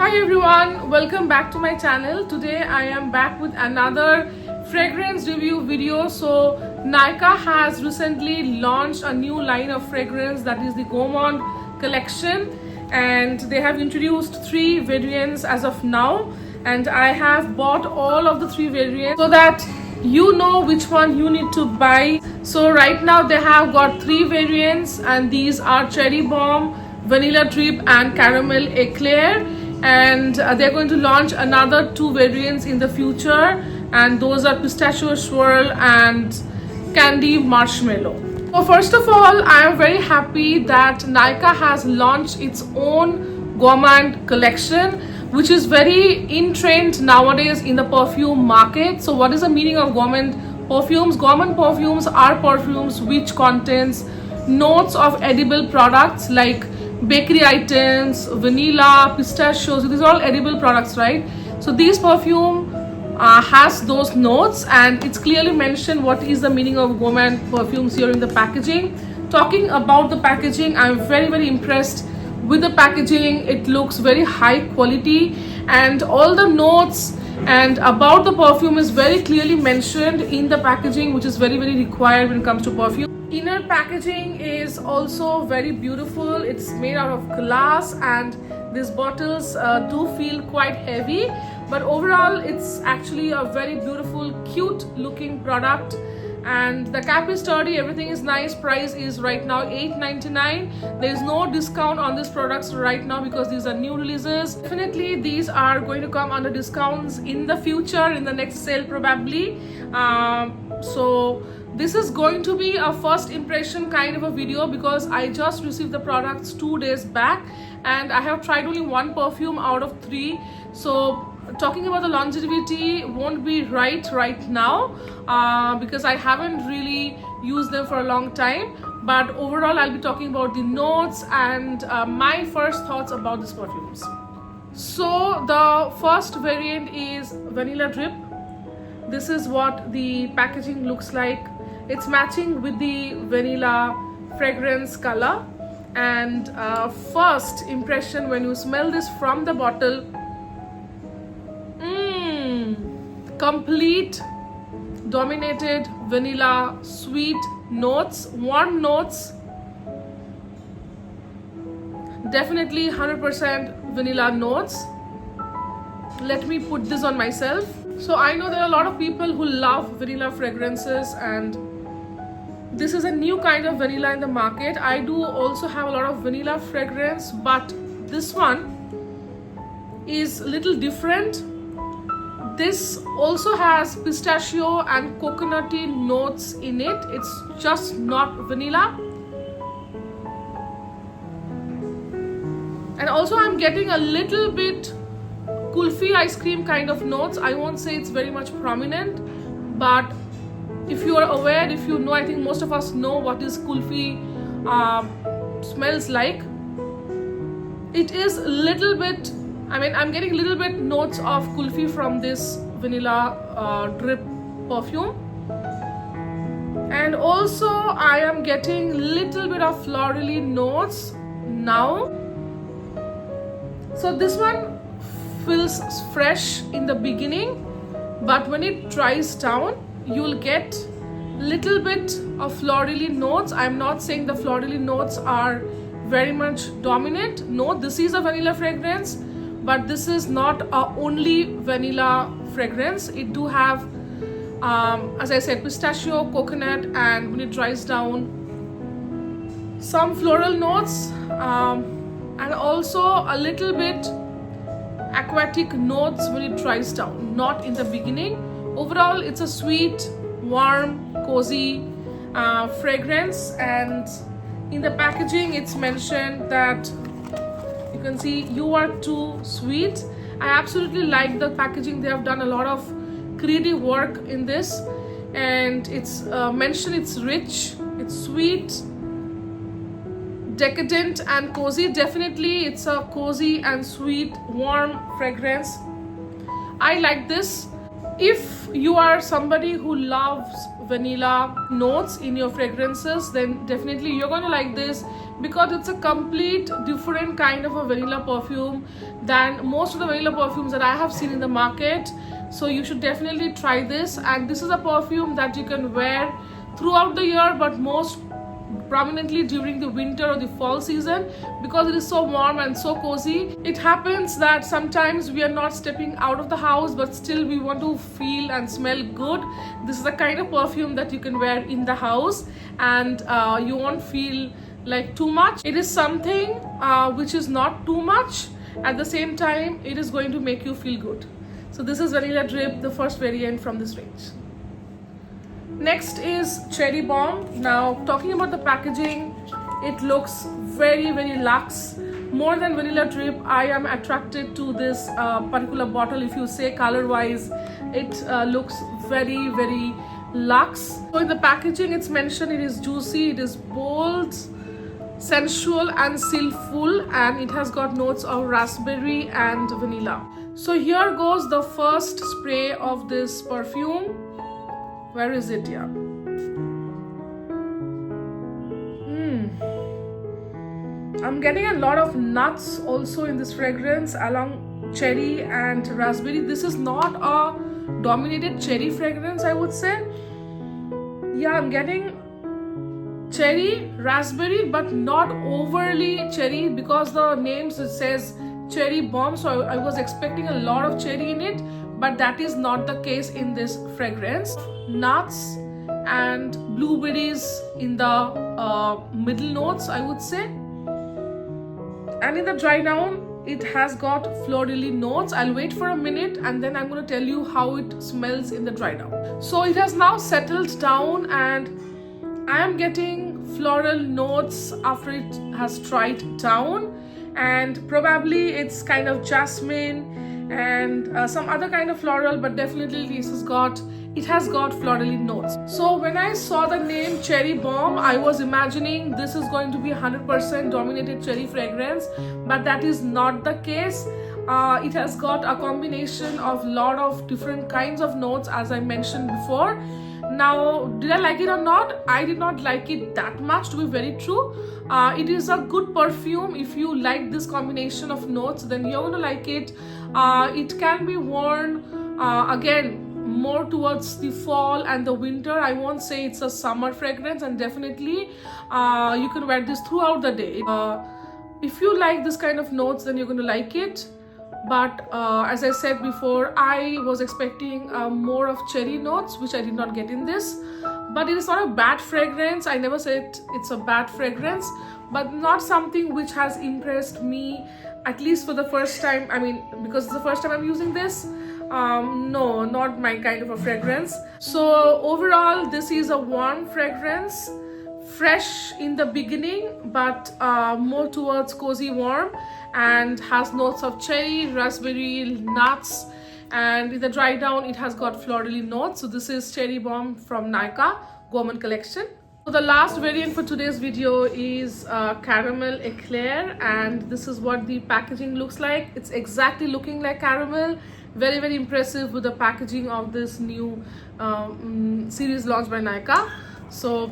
Hi everyone, welcome back to my channel. Today I am back with another fragrance review video. So Nykaa has recently launched a new line of fragrance, that is the Gourmand collection, and they have introduced 3 variants as of now, and I have bought all of the 3 variants so that you know which one you need to buy. So right now they have got 3 variants, and these are Cherry Bomb, Vanilla Drip and Caramel Eclair, and they're going to launch another 2 variants in the future, and those are Pistachio Swirl and Candy Marshmallow. So first of all, I am very happy that Nykaa has launched its own Gourmand collection, which is very in trend nowadays in the perfume market. So what is the meaning of gourmand perfumes? Gourmand perfumes are perfumes which contains notes of edible products like bakery items, vanilla, pistachios. These are all edible products, right? So this perfume has those notes, and it's clearly mentioned what is the meaning of gourmand perfumes here in the packaging. Talking about the packaging, I'm very impressed with the packaging. It looks very high quality, and all the notes and about the perfume is very clearly mentioned in the packaging, which is very required when it comes to perfume. Inner packaging is also very beautiful. It's made out of glass, and these bottles do feel quite heavy, but overall it's actually a very beautiful, cute looking product. And the cap is sturdy, everything is nice. Price is right now $8.99. There is no discount on these products right now because these are new releases. Definitely these are going to come under discounts in the future, in the next sale probably. So this is going to be a first impression kind of a video because I just received the products 2 days back, and I have tried only 1 perfume out of 3. So talking about the longevity won't be right now because I haven't really used them for a long time. But overall I'll be talking about the notes and my first thoughts about these perfumes. So the first variant is Vanilla Drip. This is what the packaging looks like. It's matching with the vanilla fragrance color, and first impression when you smell this from the bottle, complete dominated vanilla sweet notes, warm notes, definitely 100% vanilla notes. Let me put this on myself. So I know there are a lot of people who love vanilla fragrances, and this is a new kind of vanilla in the market. I do also have a lot of vanilla fragrance, but this one is a little different. This also has pistachio and coconutty notes in it. It's just not vanilla. And also I'm getting a little bit kulfi ice cream kind of notes. I won't say it's very much prominent, but if you are aware, if you know, I think most of us know what is kulfi smells like. It is a little bit, I'm getting a little bit notes of kulfi from this vanilla drip perfume, and also I am getting a little bit of florally notes now. So this one feels fresh in the beginning, but when it dries down you'll get little bit of florally notes. I'm not saying the florally notes are very much dominant. No, this is a vanilla fragrance, but this is not a only vanilla fragrance. It do have as I said, pistachio, coconut, and when it dries down, some floral notes, and also a little bit aquatic notes when it dries down, not in the beginning. Overall it's a sweet, warm, cozy fragrance, and in the packaging it's mentioned that you can see you are too sweet. I absolutely like the packaging. They have done a lot of creative work in this, and it's mentioned it's rich, it's sweet, decadent and cozy. Definitely it's a cozy and sweet, warm fragrance. I like this. If you are somebody who loves vanilla notes in your fragrances, then definitely you're going to like this, because it's a complete different kind of a vanilla perfume than most of the vanilla perfumes that I have seen in the market. So you should definitely try this. And this is a perfume that you can wear throughout the year, but most prominently during the winter or the fall season, because it is so warm and so cozy. It happens that sometimes we are not stepping out of the house, but still we want to feel and smell good. This is the kind of perfume that you can wear in the house, and you won't feel like too much. It is something which is not too much. At the same time, it is going to make you feel good. So this is Vanilla Drip, the first variant from this range. Next is Cherry Bomb. Now, talking about the packaging, it looks very, very luxe. More than Vanilla Drip, I am attracted to this particular bottle. If you say color-wise, it looks very, very luxe. So in the packaging, it's mentioned it is juicy, it is bold, sensual and silkful, and it has got notes of raspberry and vanilla. So here goes the first spray of this perfume. Where is it? Yeah. I'm getting a lot of nuts also in this fragrance, along cherry and raspberry. This is not a dominated cherry fragrance, I would say. Yeah, I'm getting cherry, raspberry, but not overly cherry, because the names it says Cherry Bomb, so I was expecting a lot of cherry in it, but that is not the case in this fragrance. Nuts and blueberries in the middle notes, I would say. And in the dry down, it has got florally notes. I'll wait for a minute and then I'm going to tell you how it smells in the dry down. So it has now settled down, and I am getting floral notes after it has dried down, and probably it's kind of jasmine and some other kind of floral, but definitely it has got florally notes. So when I saw the name Cherry Bomb, I was imagining this is going to be 100% dominated cherry fragrance, but that is not the case. It has got a combination of lot of different kinds of notes, as I mentioned before. Now, did I like it or not? I did not like it that much, to be very true. It is a good perfume. If you like this combination of notes, then you're going to like it. It can be worn again more towards the fall and the winter. I won't say it's a summer fragrance, and definitely you can wear this throughout the day. If you like this kind of notes, then you're going to like it. But as I said before, I was expecting more of cherry notes, which I did not get in this. But it is not a bad fragrance. I never said it's a bad fragrance, but not something which has impressed me, at least for the first time. I mean, because it's the first time I'm using this. No, not my kind of a fragrance. So overall, this is a warm fragrance, fresh in the beginning, but more towards cozy warm, and has notes of cherry, raspberry, nuts, and in the dry down it has got florally notes. So this is Cherry Bomb from Nykaa Gourmand collection. So the last variant for today's video is Caramel Eclair, and this is what the packaging looks like. It's exactly looking like caramel. Very, very impressive with the packaging of this new series launched by Nykaa. So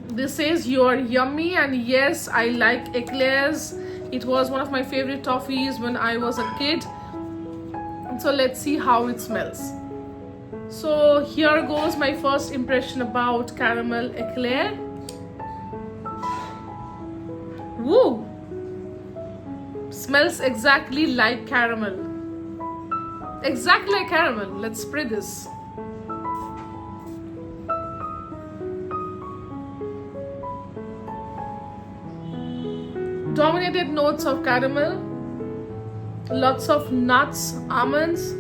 this says you're yummy, and yes, I like eclairs. It was one of my favorite toffees when I was a kid. So let's see how it smells. So here goes my first impression about Caramel Eclair. Woo! Smells exactly like caramel. Exactly like caramel. Let's spray this. Dominated notes of caramel, lots of nuts, almonds.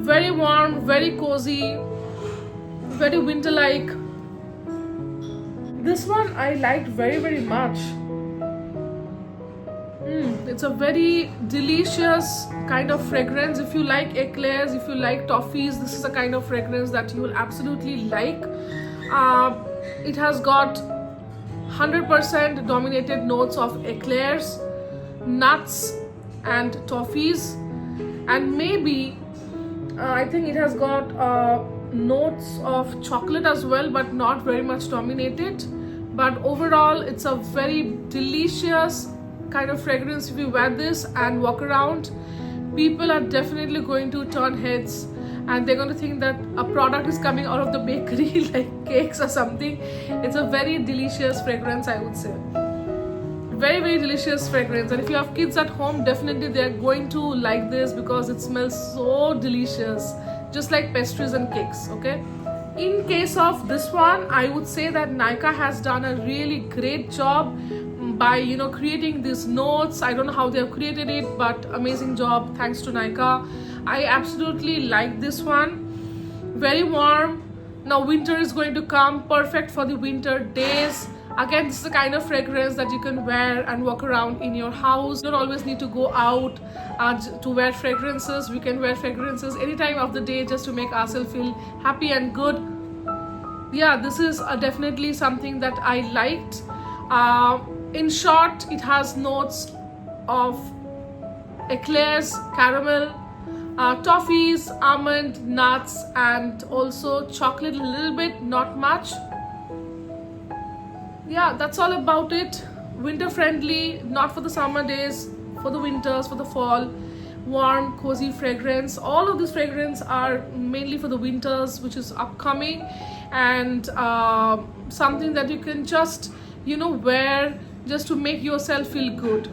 Very warm, very cozy, very winter-like. This one I liked very, very much. It's a very delicious kind of fragrance. If you like eclairs, if you like toffees, this is a kind of fragrance that you will absolutely like. It has got 100% dominated notes of eclairs, nuts and toffees, and maybe I think it has got notes of chocolate as well, but not very much dominated. But overall, it's a very delicious kind of fragrance. If you wear this and walk around, people are definitely going to turn heads, and they're going to think that a product is coming out of the bakery like cakes or something. It's a very delicious fragrance, I would say. Very, very delicious fragrance. And if you have kids at home, definitely they're going to like this because it smells so delicious, just like pastries and cakes. Okay, in case of this one, I would say that Nykaa has done a really great job by creating these notes. I don't know how they have created it, but amazing job, thanks to Nykaa. I absolutely like this one. Very warm. Now winter is going to come, perfect for the winter days. Again, this is the kind of fragrance that you can wear and walk around in your house. You don't always need to go out to wear fragrances. We can wear fragrances any time of the day just to make ourselves feel happy and good. Yeah, this is definitely something that I liked. In short, it has notes of eclairs, caramel, toffees, almond, nuts, and also chocolate a little bit, not much. Yeah, that's all about it. Winter friendly, not for the summer days, for the winters, for the fall. Warm, cozy fragrance. All of these fragrances are mainly for the winters, which is upcoming, and something that you can just wear just to make yourself feel good.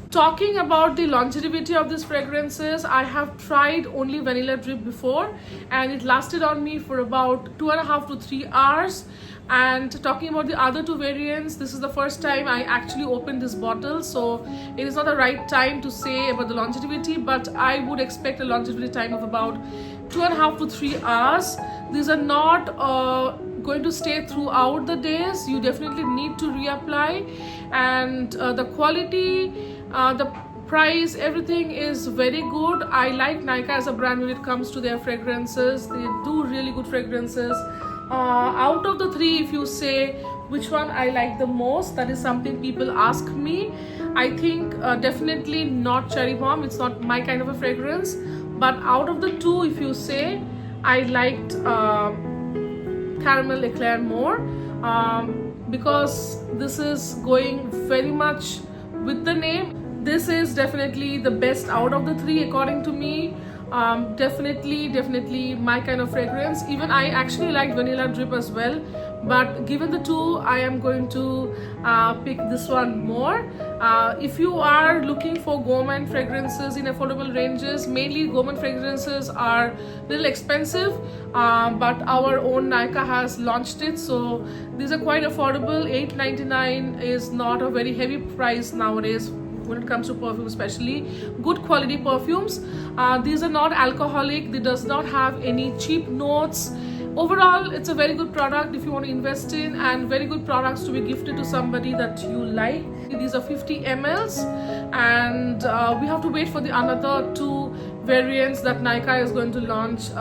Talking about the longevity of these fragrances, I have tried only Vanilla Drip before, and it lasted on me for about 2.5 to 3 hours. And talking about the other two variants, this is the first time I actually opened this bottle, so it is not the right time to say about the longevity, but I would expect a longevity time of about 2.5 to 3 hours. These are not going to stay throughout the days. You definitely need to reapply, and the quality, the price, everything is very good. I like Nykaa as a brand when it comes to their fragrances. They do really good fragrances. Out of the three, if you say which one I like the most, that is something people ask me. I think definitely not Cherry Bomb. It's not my kind of a fragrance. But out of the two, if you say, I liked Caramel Eclair more, because this is going very much with the name. This is definitely the best out of the three according to me. Definitely my kind of fragrance. Even I actually like Vanilla Drip as well, but given the two, I am going to pick this one more. If you are looking for gourmand fragrances in affordable ranges, mainly gourmand fragrances are a little expensive, but our own Nykaa has launched it, so these are quite affordable. $8.99 is not a very heavy price nowadays when it comes to perfume, especially good quality perfumes. These are not alcoholic, they does not have any cheap notes. Overall, it's a very good product if you want to invest in, and very good products to be gifted to somebody that you like. These are 50 mls, and we have to wait for the another two variants that Nykaa is going to launch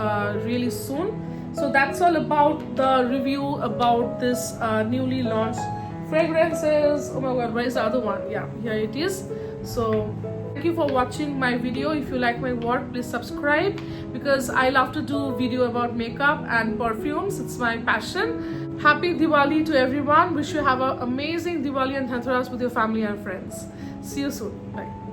really soon. So that's all about the review about this newly launched fragrances. Oh my god, where is the other one? Yeah, here it is. So thank you for watching my video. If you like my work, please subscribe, because I love to do video about makeup and perfumes. It's my passion. Happy Diwali to everyone. Wish you have an amazing Diwali and Dhanteras with your family and friends. See you soon. Bye.